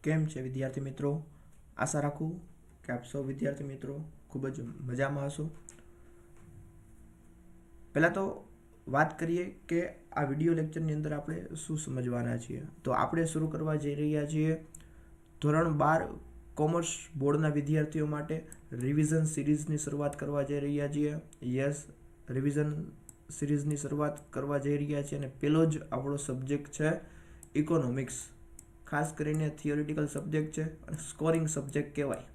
કેમ છે વિદ્યાર્થી મિત્રો? આશા રાખું કે આપ સૌ વિદ્યાર્થી મિત્રો ખૂબ જ મજામાં હશો. પહેલાં તો વાત કરીએ કે આ વિડીયો લેક્ચરની અંદર આપણે શું સમજવાના છીએ. તો આપણે શરૂ કરવા જઈ રહ્યા છીએ ધોરણ 12 કોમર્સ બોર્ડના વિદ્યાર્થીઓ માટે રિવિઝન સિરીઝની શરૂઆત કરવા જઈ રહ્યા છીએ. યસ, રિવિઝન સિરીઝની શરૂઆત કરવા જઈ રહ્યા છીએ અને પહેલો જ આપણો સબ્જેક્ટ છે ઇકોનોમિક્સ. ખાસ કરીને થિયોરિટિકલ સબ્જેક્ટ છે અને સ્કોરિંગ સબ્જેક્ટ કહેવાય.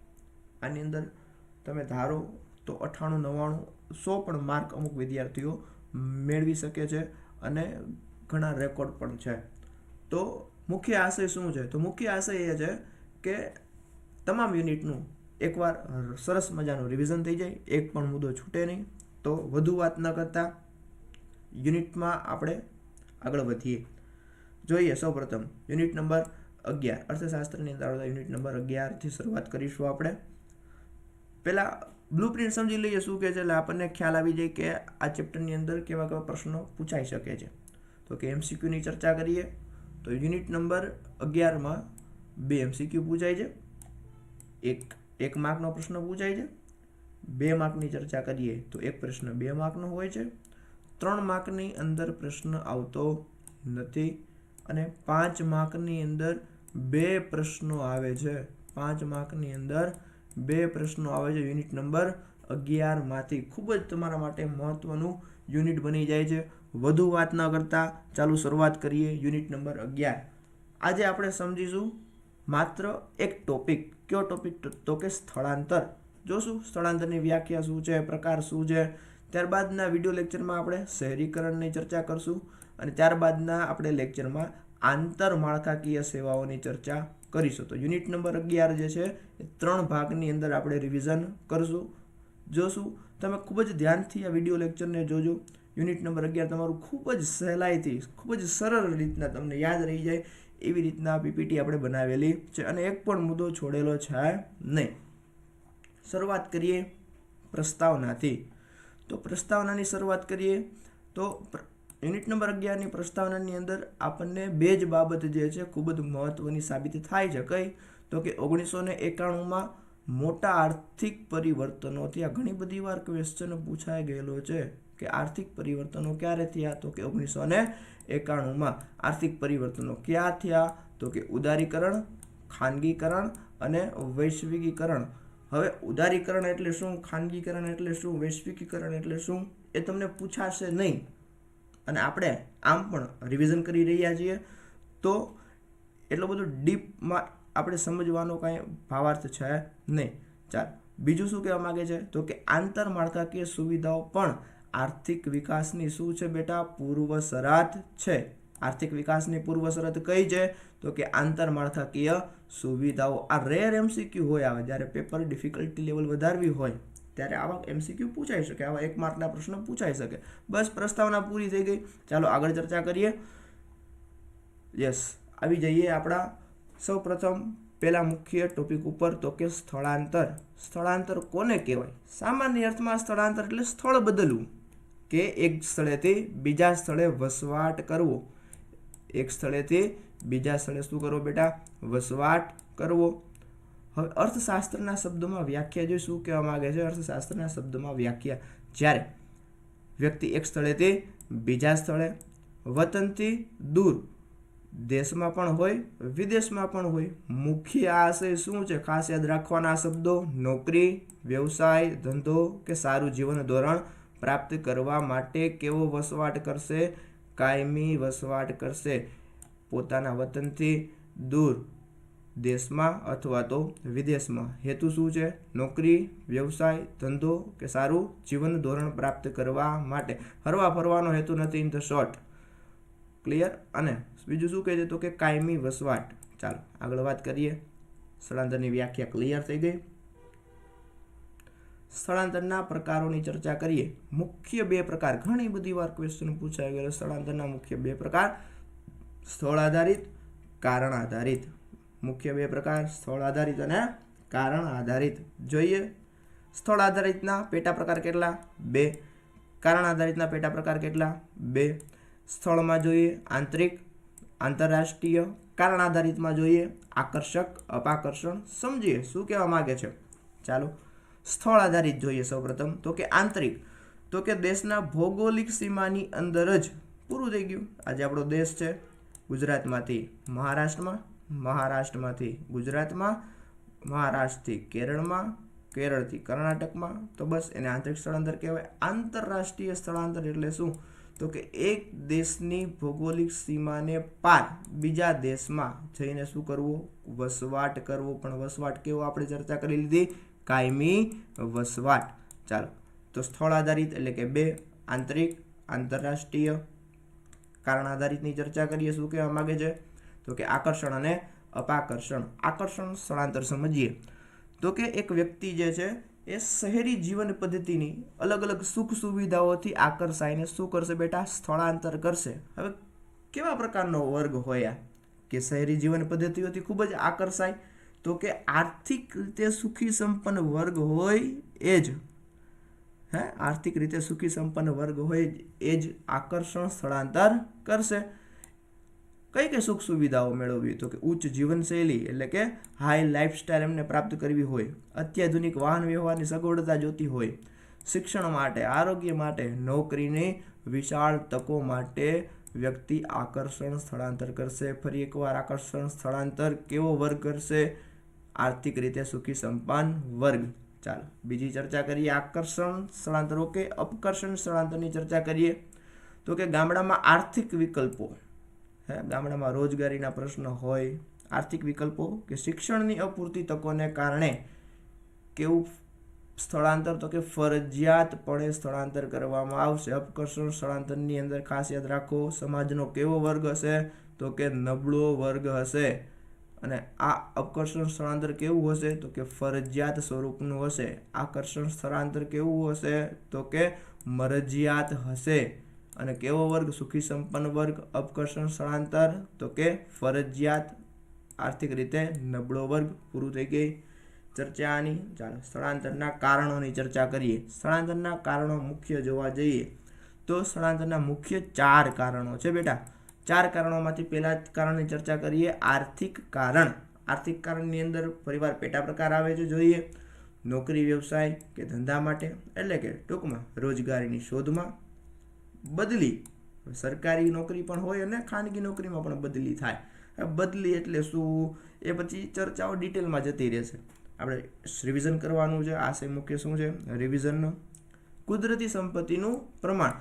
આની અંદર તમે ધારો તો 98-99-100 પણ માર્ક અમુક વિદ્યાર્થીઓ મેળવી શકે છે અને ઘણા રેકોર્ડ પણ છે. તો મુખ્ય આશય શું છે? તો મુખ્ય આશય એ છે કે તમામ યુનિટનું એકવાર સરસ મજાનું રિવિઝન થઈ જાય, એક પણ મુદ્દો છૂટે નહીં. તો વધુ વાત ન કરતા યુનિટમાં આપણે આગળ વધીએ. જોઈએ સૌપ્રથમ યુનિટ નંબર 11 અર્થશાસ્ત્રની અંદર આવતા યુનિટ નંબર 11 થી શરૂઆત કરીશું આપણે. પહેલા બ્લુપ્રિન્ટ સમજી લઈએ શું કહે છે, એટલે આપણને ખ્યાલ આવી જાય કે આ ચેપ્ટરની અંદર કેવા કેવા પ્રશ્નો પૂછાઈ શકે છે. તો કે એમસીક્યુની ચર્ચા કરીએ તો યુનિટ નંબર 11માં 2 એમસીક્યુ પૂછાય છે, એક માર્કનો પ્રશ્ન પૂછાય છે. 2 માર્કની ચર્ચા કરીએ તો એક પ્રશ્ન 2 માર્કનો હોય છે. 3 માર્કની અંદર પ્રશ્ન આવતો નથી અને 5 માર્કની અંદર 2 પ્રશ્નો આવે છે. 5 માર્કની અંદર 2 પ્રશ્નો આવે છે યુનિટ નંબર 11 માંથી. ખૂબ જ તમારા માટે મહત્વનું યુનિટ બની જાય છે. વધુ વાત ન કરતા ચાલુ શરૂઆત કરીએ યુનિટ નંબર 11. આજે આપણે સમજીશું માત્ર એક ટોપિક. કયો ટોપિક? તો કે સ્થળાંતર. જોશું સ્થળાંતરની વ્યાખ્યા શું છે, પ્રકાર શું છે. ત્યારબાદના વિડીયો લેક્ચરમાં આપણે શહેરીકરણની ચર્ચા કરશું અને ત્યારબાદના આપણે લેક્ચરમાં આંતરમાળખાકીય સેવાઓની ચર્ચા કરીશું. તો યુનિટ નંબર 11 જે છે એ 3 ભાગની અંદર આપણે રિવિઝન કરશું, જોશું. તમે ખૂબ જ ધ્યાનથી આ વિડીયો લેક્ચરને જોજો. યુનિટ નંબર 11 તમારું ખૂબ જ સહેલાઈથી, ખૂબ જ સરળ રીતના તમને યાદ રહી જાય એવી રીતના પીપીટી આપણે બનાવેલી છે અને એક પણ મુદ્દો છોડેલો છે નહીં. શરૂઆત કરીએ પ્રસ્તાવનાથી. તો પ્રસ્તાવનાની શરૂઆત કરીએ તો યુનિટ નંબર 11ની પ્રસ્તાવનાની અંદર આપણને 2 જ બાબત જે છે ખૂબ જ મહત્વની સાબિત થાય છે. કઈ? તો કે 1991માં મોટા આર્થિક પરિવર્તનો થયા. ઘણી બધી વાર ક્વેશ્ચન પૂછાઈ ગયેલો છે કે આર્થિક પરિવર્તનો ક્યારે થયા? તો કે 1991માં. આર્થિક પરિવર્તનો ક્યાં થયા? તો કે ઉદારીકરણ, ખાનગીકરણ અને વૈશ્વિકીકરણ. હવે ઉદારીકરણ એટલે શું, ખાનગીકરણ એટલે શું, વૈશ્વિકીકરણ એટલે શું, એ તમને પૂછાશે નહીં. અને આપણે આમ પણ રિવિઝન કરી રહ્યા છીએ તો એટલો બધો ડીપમાં આપણે સમજવાનો કાંઈ ભાવાર્થ છે નહીં. ચાલ, બીજું શું કહેવા માગે છે? તો કે આંતરમાળખાકીય સુવિધાઓ પણ આર્થિક વિકાસની શું છે બેટા? પૂર્વ શરત છે. આર્થિક વિકાસની પૂર્વ શરત કઈ છે? તો કે આંતરમાળખાકીય સુવિધાઓ. આ રેર એમસીક્યુ હોય, આવે જ્યારે પેપર ડિફિકલ્ટી લેવલ વધારવી હોય ત્યારે આવા એમસીક્યુ પૂછાઈ શકે, આવા 1 માર્કના પ્રશ્નો પૂછાઈ શકે. બસ પ્રસ્તાવના પૂરી થઈ ગઈ. ચાલો આગળ ચર્ચા કરીએ. યસ, આવી જઈએ આપણા સૌપ્રથમ પહેલા મુખ્ય ટોપિક ઉપર, તો કે સ્થળાંતર. સ્થળાંતર કોને કહેવાય? સામાન્ય અર્થમાં સ્થળાંતર એટલે સ્થળ બદલવું, કે એક સ્થળેથી બીજા સ્થળે વસવાટ કરવો. એક સ્થળેથી બીજા સ્થળે શું કરવો બેટા? વસવાટ કરવો. હવે અર્થશાસ્ત્રના શબ્દોમાં વ્યાખ્યા જો શું કહેવા માંગે છે? અર્થશાસ્ત્રના શબ્દમાં વ્યાખ્યા, જ્યારે વ્યક્તિ એક સ્થળેથી બીજા સ્થળે વતનથી દૂર, દેશમાં પણ હોય વિદેશમાં પણ હોય. મુખ્ય આશય શું છે? ખાસ યાદ રાખવાના શબ્દો: નોકરી, વ્યવસાય, ધંધો કે સારું જીવન ધોરણ પ્રાપ્ત કરવા માટે કેવો વસવાટ કરશે? કાયમી વસવાટ કરશે. પોતાના વતનથી દૂર, દેશમાં અથવા તો વિદેશમાં. હેતુ શું છે? નોકરી, વ્યવસાય, ધંધો કે સારું જીવન ધોરણ પ્રાપ્ત કરવા માટે. હરવા ફરવાનો હેતુ નથી, ઇન ધ શોર્ટ. ક્લિયર? અને બીજું શું કહે છે? તો કે કાયમી વસવાટ. ચાલો આગળ વાત કરીએ. સ્થળાંતરની વ્યાખ્યા ક્લિયર થઈ ગઈ. સ્થળાંતરના પ્રકારોની ચર્ચા કરીએ. મુખ્ય 2 પ્રકાર. ઘણી બધી વાર ક્વેશ્ચન પૂછાઈ ગયેલો. સ્થળાંતરના મુખ્ય 2 પ્રકાર: સ્થળ આધારિત, કારણ આધારિત. મુખ્ય 2 પ્રકાર: સ્થળ આધારિત અને કારણ આધારિત. જોઈએ સ્થળ આધારિતના પેટા પ્રકાર કેટલા? 2. કારણ આધારિતના પેટા પ્રકાર કેટલા? 2. સ્થળમાં જોઈએ આંતરિક આંતરરાષ્ટ્રીય. કારણ આધારિતમાં જોઈએ આકર્ષક, અપાકર્ષણ. સમજીએ શું કહેવા માંગે છે. ચાલો સ્થળ આધારિત જોઈએ સૌપ્રથમ. તો કે આંતરિક, તો કે દેશના ભૌગોલિક સીમાની અંદર જ પૂરું થઈ ગયું. આજે આપણો દેશ છે ગુજરાતમાંથી મહારાષ્ટ્રમાં, મહારાષ્ટ્રમાંથી ગુજરાતમાં, મહારાષ્ટ્રથી કેરળમાં, કેરળથી કર્ણાટકમાં. તો બસ એને આંતરિક સ્થળાંતર કહેવાય. આંતરરાષ્ટ્રીય સ્થળાંતર એટલે શું? તો કે એક દેશની ભૌગોલિક સીમાને પાર બીજા દેશમાં જઈને શું કરવું? વસવાટ કરવો. પણ વસવાટ કેવો આપણે ચર્ચા કરી લીધી? કાયમી વસવાટ. ચાલો તો સ્થળ આધારિત એટલે કે 2, આંતરિક, આંતરરાષ્ટ્રીય. કારણ આધારિતની ચર્ચા કરીએ. શું કહેવા માંગે છે? તો કે આકર્ષણ અને અપાકર્ષણ. આકર્ષણ સ્થળાંતર સમજીએ તો કે એક વ્યક્તિ જે છે એ શહેરી જીવન પદ્ધતિની અલગ અલગ સુખ સુવિધાઓથી આકર્ષાઈને શું કરશે બેટા? સ્થળાંતર કરશે. હવે કેવા પ્રકારનો વર્ગ હોય કે શહેરી જીવન પદ્ધતિઓથી ખૂબ જ આકર્ષાય? તો કે આર્થિક રીતે સુખી સંપન્ન વર્ગ હોય એ જ આર્થિક રીતે સુખી સંપન્ન વર્ગ હોય એ જ આકર્ષણ સ્થળાંતર કરશે. કઈ કઈ સુખ સુવિધાઓ મેળવવી? તો કે ઉચ્ચ જીવનશૈલી એટલે કે હાઈ લાઈફસ્ટાઈલ એમને પ્રાપ્ત કરવી હોય, અત્યાધુનિક વાહન વ્યવહારની સગવડતા જોતી હોય, શિક્ષણ માટે, આરોગ્ય માટે, નોકરીની વિશાળ તકો માટે વ્યક્તિ આકર્ષણ સ્થળાંતર કરશે. ફરી એકવાર આકર્ષણ સ્થળાંતર કેવો વર્ગ કરશે? આર્થિક રીતે સુખી સંપન્ન વર્ગ. ચાલો બીજી ચર્ચા કરીએ આકર્ષણ સ્થળાંતર. ઓકે, અપકર્ષણ સ્થળાંતરની ચર્ચા કરીએ તો કે ગામડામાં આર્થિક વિકલ્પો, ગામડામાં રોજગારીના પ્રશ્ન હોય, આર્થિક વિકલ્પો કે શિક્ષણની અપૂરતી તકોને કારણે કેવું સ્થળાંતર? તો કે ફરજિયાતપણે સ્થળાંતર કરવામાં આવશે. અપકર્ષણ સ્થળાંતરની અંદર ખાસ યાદ રાખો સમાજનો કેવો વર્ગ હશે? તો કે નબળો વર્ગ હશે. અને આ અપકર્ષણ સ્થળાંતર કેવું હશે? તો કે ફરજિયાત સ્વરૂપનું હશે. આકર્ષણ સ્થળાંતર કેવું હશે? તો કે મરજિયાત હશે. અને કેવો વર્ગ? સુખી સંપન્ન વર્ગ. અપકર્ષણ સ્થળાંતર તો કે ફરજિયાત, આર્થિક રીતે નબળો વર્ગ. પૂરું થઈ ગઈ ચર્ચા આની. ચાલો સ્થળાંતરના કારણોની ચર્ચા કરીએ. સ્થળાંતરના કારણો મુખ્ય જોવા જઈએ તો સ્થળાંતરના મુખ્ય 4 કારણો છે બેટા. 4 કારણોમાંથી પહેલા કારણની ચર્ચા કરીએ આર્થિક કારણ. આર્થિક કારણની અંદર ફરીવાર પેટા પ્રકાર આવે છે. જોઈએ નોકરી, વ્યવસાય કે ધંધા માટે, એટલે કે ટૂંકમાં રોજગારીની શોધમાં. બદલી, સરકારી નોકરી પણ હોય અને ખાનગી નોકરીમાં પણ બદલી થાય. બદલી એટલે શું એ પછી ચર્ચાઓ ડિટેલમાં જતી રહેશે. આપણે રિવિઝન કરવાનું છે. આ છે મુખ્ય શું છે? રિવિઝનનું. કુદરતી સંપત્તિનું પ્રમાણ.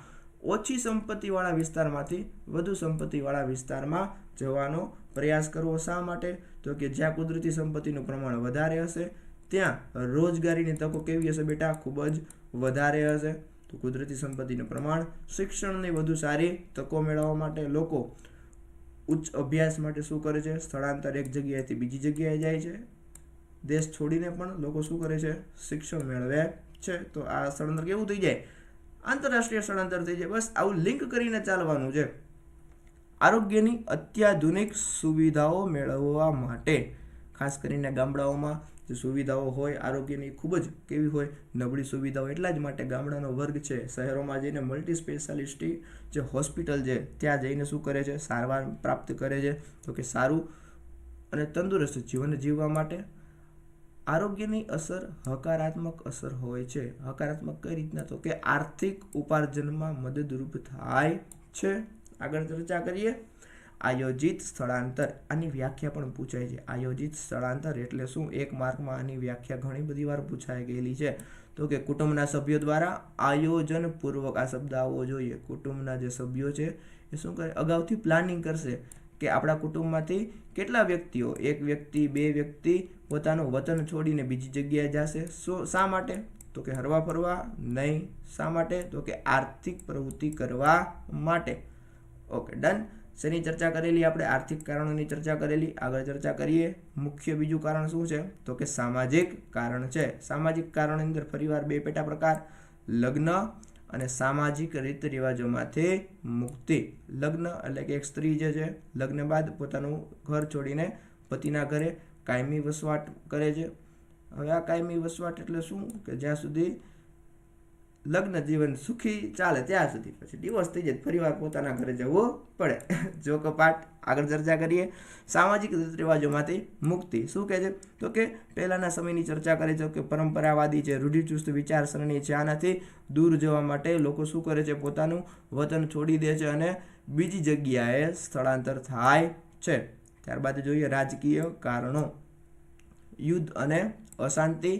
ઓછી સંપત્તિવાળા વિસ્તારમાંથી વધુ સંપત્તિવાળા વિસ્તારમાં જવાનો પ્રયાસ કરવો. શા માટે? તો કે જ્યાં કુદરતી સંપત્તિનું પ્રમાણ વધારે હશે ત્યાં રોજગારીની તકો કેવી હશે બેટા? ખૂબ જ વધારે હશે. તો કુદરતી સંપત્તિનું પ્રમાણ. શિક્ષણની વધુ સારી તકો મેળવવા માટે લોકો ઉચ્ચ અભ્યાસ માટે શું કરે છે? સ્થળાંતર. એક જગ્યાએથી બીજી જગ્યાએ જાય છે. દેશ છોડીને પણ લોકો શું કરે છે? શિક્ષણ મેળવે છે. તો આ સ્થળાંતર કેવું થઈ જાય? આંતરરાષ્ટ્રીય સ્થળાંતર થઈ જાય. બસ આવું લિંક કરીને ચાલવાનું છે. આરોગ્યની અત્યાધુનિક સુવિધાઓ મેળવવા માટે, ખાસ કરીને ગામડાઓમાં જે સુવિધાઓ હોય આરોગ્યની ખૂબ જ કેવી હોય? નબળી સુવિધાઓ. એટલા જ માટે ગામડાનો વર્ગ છે શહેરોમાં જઈને મલ્ટી સ્પેશિયાલિસ્ટી જે હોસ્પિટલ છે ત્યાં જઈને શું કરે છે? સારવાર પ્રાપ્ત કરે છે. તો કે સારું અને તંદુરસ્ત જીવન જીવવા માટે આરોગ્યની અસર હકારાત્મક અસર હોય છે. હકારાત્મક કઈ રીતના? તો કે આર્થિક ઉપાર્જનમાં મદદરૂપ થાય છે. આગળ ચર્ચા કરીએ આયોજિત સ્થળાંતર. આની વ્યાખ્યા પણ પૂછાય છે. આયોજિત સ્થળાંતર એટલે શું? એક માર્કમાં આની વ્યાખ્યા ઘણી બધી વાર પૂછાઈ ગયેલી છે. તો કે કુટુંબના સભ્યો દ્વારા આયોજનપૂર્વક, આ શબ્દ આવવો જોઈએ, કુટુંબના જે સભ્યો છે એ શું કરે? અગાઉથી પ્લાનિંગ કરશે કે આપણા કુટુંબમાંથી કેટલા વ્યક્તિઓ, 1 વ્યક્તિ, 2 વ્યક્તિ પોતાનું વતન છોડીને બીજી જગ્યાએ જશે. શા માટે? તો કે હરવા ફરવા નહીં. શા માટે? તો કે આર્થિક પ્રવૃત્તિ કરવા માટે. Okay, done. શેની ચર્ચા કરેલી આપણે? આર્થિક કારણોની ચર્ચા કરેલી. આગળ ચર્ચા કરીએ મુખ્ય બીજું કારણ શું છે? તો કે સામાજિક કારણ છે. સામાજિક કારણની અંદર ફરીવાર 2 પેટા પ્રકાર, લગ્ન અને સામાજિક રીત રિવાજોમાંથી મુક્તિ. લગ્ન એટલે કે એક સ્ત્રી જે છે લગ્ન બાદ પોતાનું ઘર છોડીને પતિના ઘરે કાયમી વસવાટ કરે છે. હવે આ કાયમી વસવાટ એટલે શું? કે જ્યાં સુધી લગ્ન જીવન સુખી ચાલે ત્યાં સુધી, પછી ડિવોર્સ થઈ જાય ફરીવાર પોતાના ઘરે જવું પડે. જો કપાટ આગળ ચર્ચા કરીએ. સામાજિક રીત રિવાજોમાંથી મુક્તિ શું કહે છે? તો કે પહેલાંના સમયની ચર્ચા કરે છે કે પરંપરાવાદી છે, રૂઢિચુસ્ત વિચારસરણી છે, આનાથી દૂર જવા માટે લોકો શું કરે છે? પોતાનું વતન છોડી દે છે અને બીજી જગ્યાએ સ્થળાંતર થાય છે. ત્યારબાદ જોઈએ રાજકીય કારણો, યુદ્ધ અને અશાંતિ,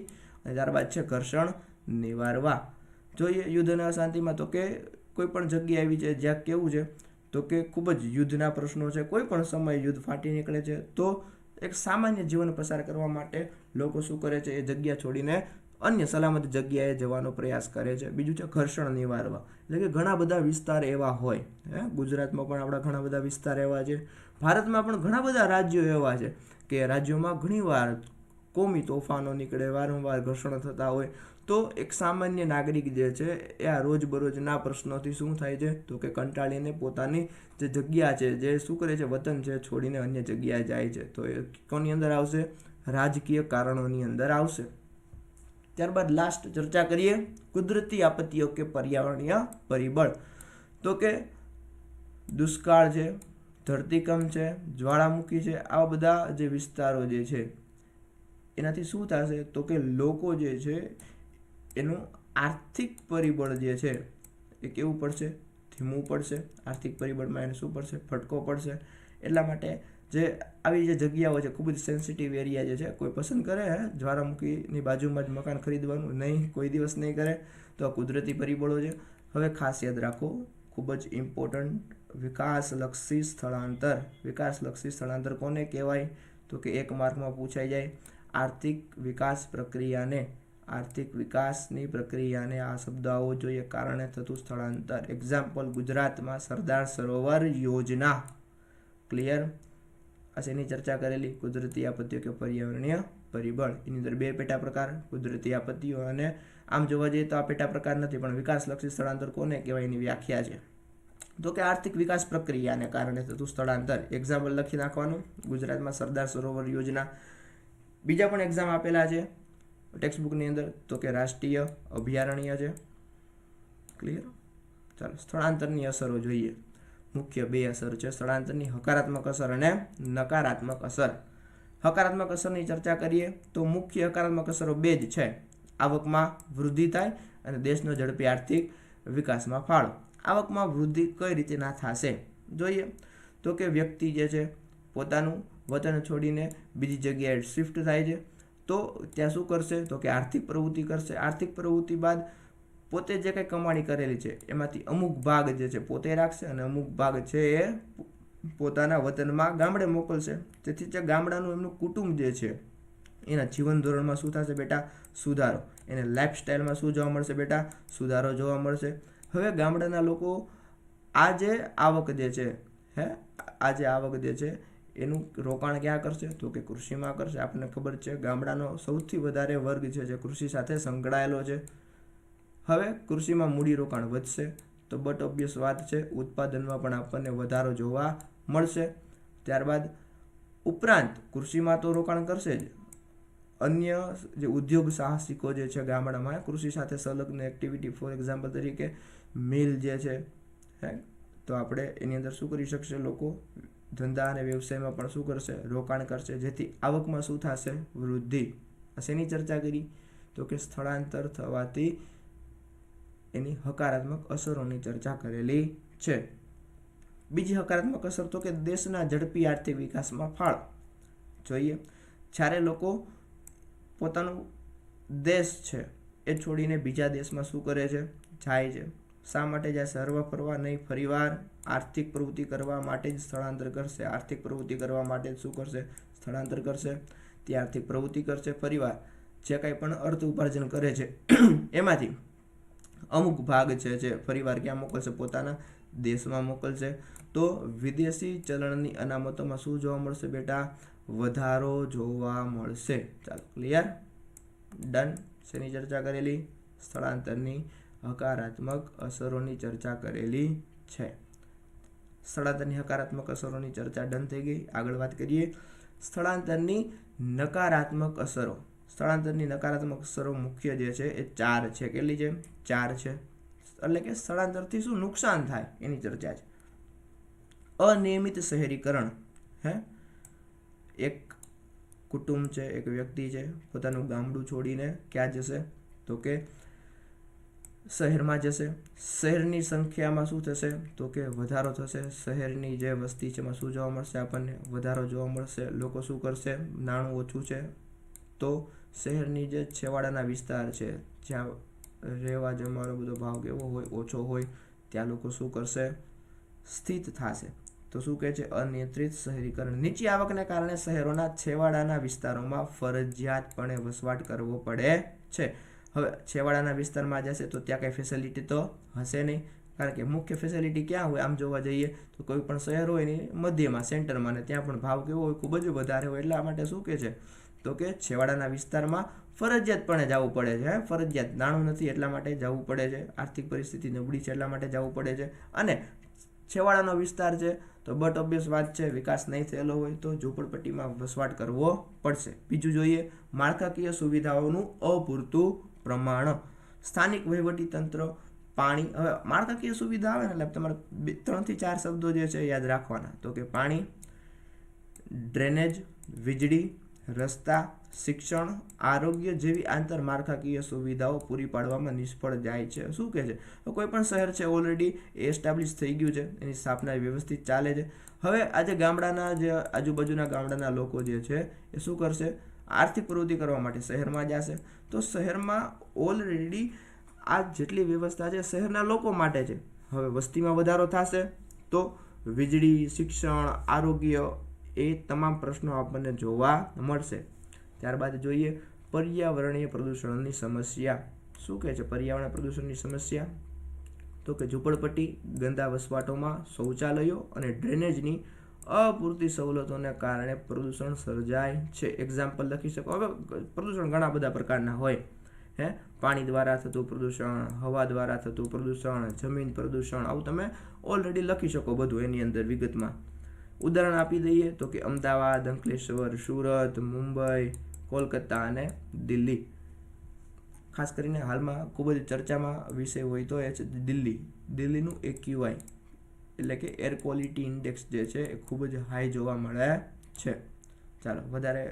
અને ત્યારબાદ છે ઘર્ષણ નિવારવા. જોઈએ યુદ્ધ અને અશાંતિમાં તો કે કોઈ પણ જગ્યા એવી છે જ્યાં કેવું છે તો કે ખૂબ જ યુદ્ધના પ્રશ્નો છે, કોઈ પણ સમયે યુદ્ધ ફાટી નીકળે છે, તો એક સામાન્ય જીવન પસાર કરવા માટે લોકો શું કરે છે? એ જગ્યા છોડીને અન્ય સલામત જગ્યાએ જવાનો પ્રયાસ કરે છે. બીજું છે ઘર્ષણ નિવારવા, એટલે કે ઘણા બધા વિસ્તાર એવા હોય, ગુજરાતમાં પણ આપણા ઘણા બધા વિસ્તાર એવા છે, ભારતમાં પણ ઘણા બધા રાજ્યો એવા છે કે રાજ્યોમાં ઘણીવાર કોમી તોફાનો નીકળે, વારંવાર ઘર્ષણો થતા હોય, તો એક સામાન્ય નાગરિક જે છે એ આ રોજબરોજના પ્રશ્નોથી શું થાય છે? તો કે કંટાળીને પોતાની જે જગ્યા છે, જે શું કરે છે? વતન છે છોડીને અન્ય જગ્યાએ જાય છે. તો એ કોની અંદર આવશે? રાજકીય કારણોની અંદર આવશે. ત્યારબાદ લાસ્ટ ચર્ચા કરીએ કુદરતી આપત્તિઓ કે પર્યાવરણીય પરિબળ. તો કે દુષ્કાળ છે, ધરતીકંપ છે, જ્વાળામુખી છે, આવા બધા જે વિસ્તારો જે છે એનાથી શું થશે? તો કે લોકો જે છે એનું આર્થિક પરિબળ જે છે એ કેવું પડશે? ધીમું પડશે. આર્થિક પરિબળમાં એને શું પડશે? ફટકો પડશે. એટલા માટે જે આવી જે જગ્યાઓ છે, ખૂબ જ સેન્સિટિવ એરિયા જે છે, કોઈ પસંદ કરે જ્વાળામુખીની બાજુમાં જ મકાન ખરીદવાનું? નહીં, કોઈ દિવસ નહીં કરે. તો આ કુદરતી પરિબળો છે. હવે ખાસ યાદ રાખો, ખૂબ જ ઇમ્પોર્ટન્ટ, વિકાસલક્ષી સ્થળાંતર. વિકાસલક્ષી સ્થળાંતર કોને કહેવાય? તો કે એક માર્કમાં પૂછાઈ જાય. આર્થિક વિકાસ પ્રક્રિયાને, આર્થિક વિકાસની પ્રક્રિયાને આ શબ્દ આવવો જોઈએ, કારણે થતું સ્થળાંતર. એક્ઝામ્પલ ગુજરાતમાં સરદાર સરોવર યોજના. ક્લિયર? આ શેની ચર્ચા કરેલી? કુદરતી આપત્તિઓ કે પર્યાવરણીય પરિબળ. એની અંદર બે પેટા પ્રકાર, કુદરતી આપત્તિઓ, અને આમ જોવા જઈએ તો આ પેટા પ્રકાર નથી, પણ વિકાસલક્ષી સ્થળાંતર કોને કહેવાય એની વ્યાખ્યા છે. તો કે આર્થિક વિકાસ પ્રક્રિયાને કારણે થતું સ્થળાંતર. એક્ઝામ્પલ લખી નાખવાનું, ગુજરાતમાં સરદાર સરોવર યોજના. બીજા પણ એક્ઝામ આપેલા છે ટેક્સ્ટબુકની અંદર, તો કે રાષ્ટ્રીય અભયારણ્ય છે. ક્લિયર? ચાલો સ્થળાંતરની અસરો જોઈએ. મુખ્ય બે અસર છે સ્થળાંતરની, હકારાત્મક અસર અને નકારાત્મક અસર. હકારાત્મક અસરની ચર્ચા કરીએ તો મુખ્ય હકારાત્મક અસરો બે જ છે. આવકમાં વૃદ્ધિ થાય અને દેશનો ઝડપી આર્થિક વિકાસમાં ફાળો. આવકમાં વૃદ્ધિ કઈ રીતે ના થશે? જોઈએ તો કે વ્યક્તિ જે છે પોતાનું વતન છોડીને બીજી જગ્યાએ શિફ્ટ થાય છે, તો ત્યાં શું કરશે? તો કે આર્થિક પ્રવૃત્તિ કરશે. આર્થિક પ્રવૃત્તિ બાદ પોતે જે કંઈ કમાણી કરેલી છે એમાંથી અમુક ભાગ જે છે પોતે રાખશે અને અમુક ભાગ છે એ પોતાના વતનમાં ગામડે મોકલશે. તેથી જે ગામડાનું એમનું કુટુંબ જે છે એના જીવન ધોરણમાં શું થશે બેટા? સુધારો. એને લાઈફસ્ટાઈલમાં શું જોવા મળશે બેટા? સુધારો જોવા મળશે. હવે ગામડાના લોકો આ જે આવક જે છે આ જે આવક જે છે એનું રોકાણ ક્યાં કરશે? તો કે કૃષિમાં કરશે. આપણને ખબર છે ગામડાનો સૌથી વધારે વર્ગ જે કૃષિ સાથે સંકળાયેલો છે. હવે કૃષિમાં મૂડી રોકાણ વધશે તો બટ ઓબ્વિયસ વાત છે ઉત્પાદનમાં પણ આપણને વધારો જોવા મળશે. ત્યારબાદ ઉપરાંત કૃષિમાં તો રોકાણ કરશે જ, અન્ય જે ઉદ્યોગ સાહસિકો જે છે ગામડામાં કૃષિ સાથે સંલગ્ન એક્ટિવિટી, ફોર એક્ઝામ્પલ તરીકે મિલ જે છે તો આપણે એની અંદર શું કરી શકશે? લોકો ધંધા અને વ્યવસાયમાં પણ શું કરશે? રોકાણ કરશે, જેથી આવકમાં શું થશે? વૃદ્ધિ. શેની ચર્ચા કરી? તો કે સ્થળાંતર થવાથી એની હકારાત્મક અસરોની ચર્ચા કરેલી છે. બીજી હકારાત્મક અસર તો કે દેશના ઝડપી આર્થિક વિકાસમાં ફાળો. જોઈએ જ્યારે લોકો પોતાનું દેશ છે એ છોડીને બીજા દેશમાં શું કરે છે? જાય છે. શા માટે જાય? હરવા ફરવા નહીં, ફરીવાર આર્થિક પ્રવૃત્તિ કરવા માટે જ સ્થળાંતર કરશે. આર્થિક પ્રવૃત્તિ કરવા માટે જ શું કરશે? સ્થળાંતર કરશે. તે આર્થિક પ્રવૃત્તિ કરશે. ફરીવાર જે કંઈ પણ અર્થ ઉપાર્જન કરે છે એમાંથી અમુક ભાગ છે ફરીવાર ક્યાં મોકલશે? પોતાના દેશમાં મોકલશે. તો વિદેશી ચલણની અનામતોમાં શું જોવા મળશે બેટા? વધારો જોવા મળશે. ચાલો ક્લિયર? ડન. શેની ચર્ચા કરેલી? સ્થળાંતરની હકારાત્મક અસરોની ચર્ચા કરેલી છે. સ્થળાંતરની હકારાત્મક અસરોની ચર્ચા ડન થઈ ગઈ. આગળ વાત કરીએ સ્થળાંતરની નકારાત્મક અસરો. સ્થળાંતરની નકારાત્મક અસરો મુખ્ય જે છે એ 4 છે. કેટલી છે? 4 છે. એટલે કે સ્થળાંતરથી શું નુકસાન થાય એની ચર્ચા છે. અનિયમિત શહેરીકરણ. એક કુટુંબ છે, એક વ્યક્તિ છે, પોતાનું ગામડું છોડીને ક્યાં જશે? તો કે શહેરમાં જશે. શહેરની સંખ્યામાં શું થશે? તો કે વધારો થશે. શહેરની જે વસ્તી છે એમાં શું જોવા મળશે? આપણને વધારો જોવા મળશે. લોકો શું કરશે? નાણું ઓછું છે તો શહેરની જે છેવાડાના વિસ્તાર છે, જ્યાં રહેવા જમવાનો બધો ભાવ કેવો હોય? ઓછો હોય, ત્યાં લોકો શું કરશે? સ્થિત થશે. તો શું કહે છે? અનિયંત્રિત શહેરીકરણ. નીચી આવકને કારણે શહેરોના છેવાડાના વિસ્તારોમાં ફરજિયાતપણે વસવાટ કરવો પડે છે. હવે છેવાડાના વિસ્તારમાં જશે તો ત્યાં કંઈ ફેસિલિટી તો હશે નહીં, કારણ કે મુખ્ય ફેસિલિટી ક્યાં હોય? આમ જોવા જઈએ તો કોઈ પણ શહેર હોય ને મધ્યમાં, સેન્ટરમાં, ને ત્યાં પણ ભાવ કેવો હોય? ખૂબ જ વધારે હોય. એટલા માટે શું કહે છે? તો કે છેવાડાના વિસ્તારમાં ફરજિયાતપણે જવું પડે છે. ફરજિયાત, નાણું નથી એટલા માટે જવું પડે છે, આર્થિક પરિસ્થિતિ નબળી છે એટલા માટે જવું પડે છે. અને છેવાડાનો વિસ્તાર છે તો બટ ઓબ્વિયસ વાત છે, વિકાસ નહીં થયેલો હોય તો ઝૂંપડપટ્ટીમાં વસવાટ કરવો પડશે. બીજું જોઈએ, માળખાકીય સુવિધાઓનું અપૂરતું પ્રમાણ. સ્થાનિક વહીવટી તંત્ર, પાણી. હવે માળખાકીય સુવિધા આવે ને એટલે તમારે 3 થી 4 શબ્દો જે છે યાદ રાખવાના. તો કે પાણી, ડ્રેનેજ, વીજળી, રસ્તા, શિક્ષણ, આરોગ્ય જેવી આંતરમાળખાકીય સુવિધાઓ પૂરી પાડવામાં નિષ્ફળ જાય છે. શું કહે છે? કોઈ પણ શહેર છે ઓલરેડી એસ્ટાબ્લિશ થઈ ગયું છે, એની સ્થાપના વ્યવસ્થિત ચાલે છે. હવે આજે ગામડાના જે આજુબાજુના ગામડાના લોકો જે છે એ શું કરશે? આર્થિક પ્રવૃત્તિ કરવા માટે શહેરમાં જશે. તો શહેરમાં ઓલરેડી આ જેટલી વ્યવસ્થા છે શહેરના લોકો માટે છે. હવે વસ્તીમાં વધારો થશે તો વીજળી, શિક્ષણ, આરોગ્ય, એ તમામ પ્રશ્નો આપણને જોવા મળશે. ત્યારબાદ જોઈએ પર્યાવરણીય પ્રદૂષણની સમસ્યા. શું કહે છે પર્યાવરણ પ્રદૂષણની સમસ્યા? તો કે ઝૂંપડપટ્ટી, ગંદા વસવાટોમાં શૌચાલયો અને ડ્રેનેજની અપૂરતી સવલતોને કારણે પ્રદૂષણ સર્જાય છે. એક્ઝામ્પલ લખી શકો. હવે પ્રદૂષણ ઘણા બધા પ્રકારના હોય. પાણી દ્વારા થતું પ્રદૂષણ, હવા દ્વારા થતું પ્રદૂષણ, જમીન પ્રદૂષણ, આવું તમે ઓલરેડી લખી શકો બધું એની અંદર વિગતમાં. ઉદાહરણ આપી દઈએ તો કે અમદાવાદ, અંકલેશ્વર, સુરત, મુંબઈ, કોલકાતા અને દિલ્હી. ખાસ કરીને હાલમાં ખૂબ જ ચર્ચામાં વિષય હોય તો એ છે દિલ્હી. દિલ્હીનું AQI એટલે કે એર ક્વોલિટી ઇન્ડેક્સ જે છે એ ખૂબ જ હાઈ જોવા મળે છે. ચાલો વધારે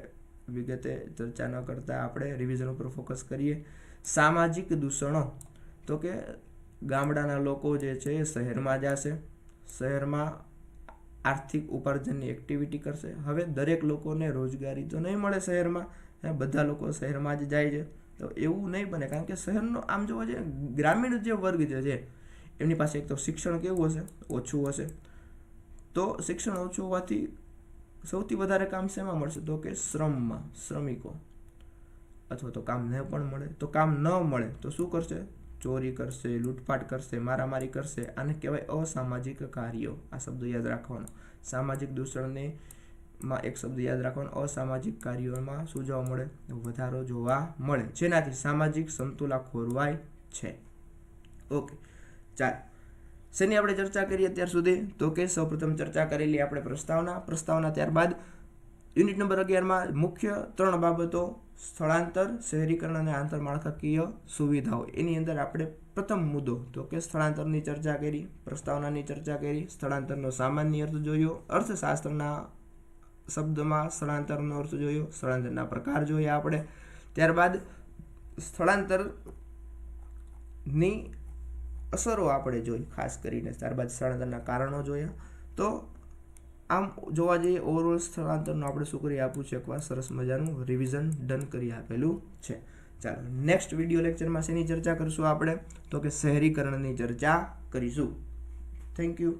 વિગતે ચર્ચા ન કરતા આપણે રિવિઝન ઉપર ફોકસ કરીએ. સામાજિક દૂષણો. તો કે ગામડાના લોકો જે છે એ શહેરમાં જશે, શહેરમાં આર્થિક ઉપાર્જનની એક્ટિવિટી કરશે. હવે દરેક લોકોને રોજગારી તો નહીં મળે શહેરમાં, બધા લોકો શહેરમાં જ જાય છે તો એવું નહીં બને, કારણ કે શહેરનો આમ જોવા જઈએ ગ્રામીણ જે વર્ગ જે છે એમની પાસે એક તો શિક્ષણ કેવું હશે? ઓછું હશે. તો શિક્ષણ ઓછું હોવાથી સૌથી વધારે કામ શેમાં મળશે? તો કે શ્રમમાં, શ્રમિકો. અથવા તો કામ ન પણ મળે તો કામ ન મળે તો શું કરશે? ચોરી કરશે, લૂંટફાટ કરશે, મારામારી કરશે. આને કહેવાય અસામાજિક કાર્યો. આ શબ્દો યાદ રાખવાનો. સામાજિક દૂષણને માં એક શબ્દ યાદ રાખવાનો, અસામાજિક કાર્યોમાં શું જોવા મળે? વધારો જોવા મળે, જેનાથી સામાજિક સમતુલા ખોરવાય છે. ઓકે, ચાલો શેની આપણે ચર્ચા કરીએ અત્યાર સુધી? તો કે સૌપ્રથમ ચર્ચા કરેલી આપણે પ્રસ્તાવના. ત્યારબાદ યુનિટ નંબર 11માં મુખ્ય 3 બાબતો, સ્થળાંતર, શહેરીકરણ અને આંતરમાળખાકીય સુવિધાઓ. એની અંદર આપણે પ્રથમ મુદ્દો તો કે સ્થળાંતરની ચર્ચા કરી, પ્રસ્તાવનાની ચર્ચા કરી, સ્થળાંતરનો સામાન્ય અર્થ જોયો, અર્થશાસ્ત્રના શબ્દમાં સ્થળાંતરનો અર્થ જોયો, સ્થળાંતરના પ્રકાર જોયા આપણે. ત્યારબાદ સ્થળાંતરની અસરો આપણે જોઈ ખાસ કરીને. ત્યારબાદ સ્થળાંતરના કારણો જોયા. તો આમ જોવા જઈએ ઓવરઓલ સ્થળાંતરનું આપણે શું કરી આપ્યું છે? એકવાર સરસ મજાનું રિવિઝન ડન કરી આપેલું છે. ચાલો નેક્સ્ટ વિડીયો લેક્ચરમાં શેની ચર્ચા કરીશું આપણે? તો કે શહેરીકરણની ચર્ચા કરીશું. Thank you.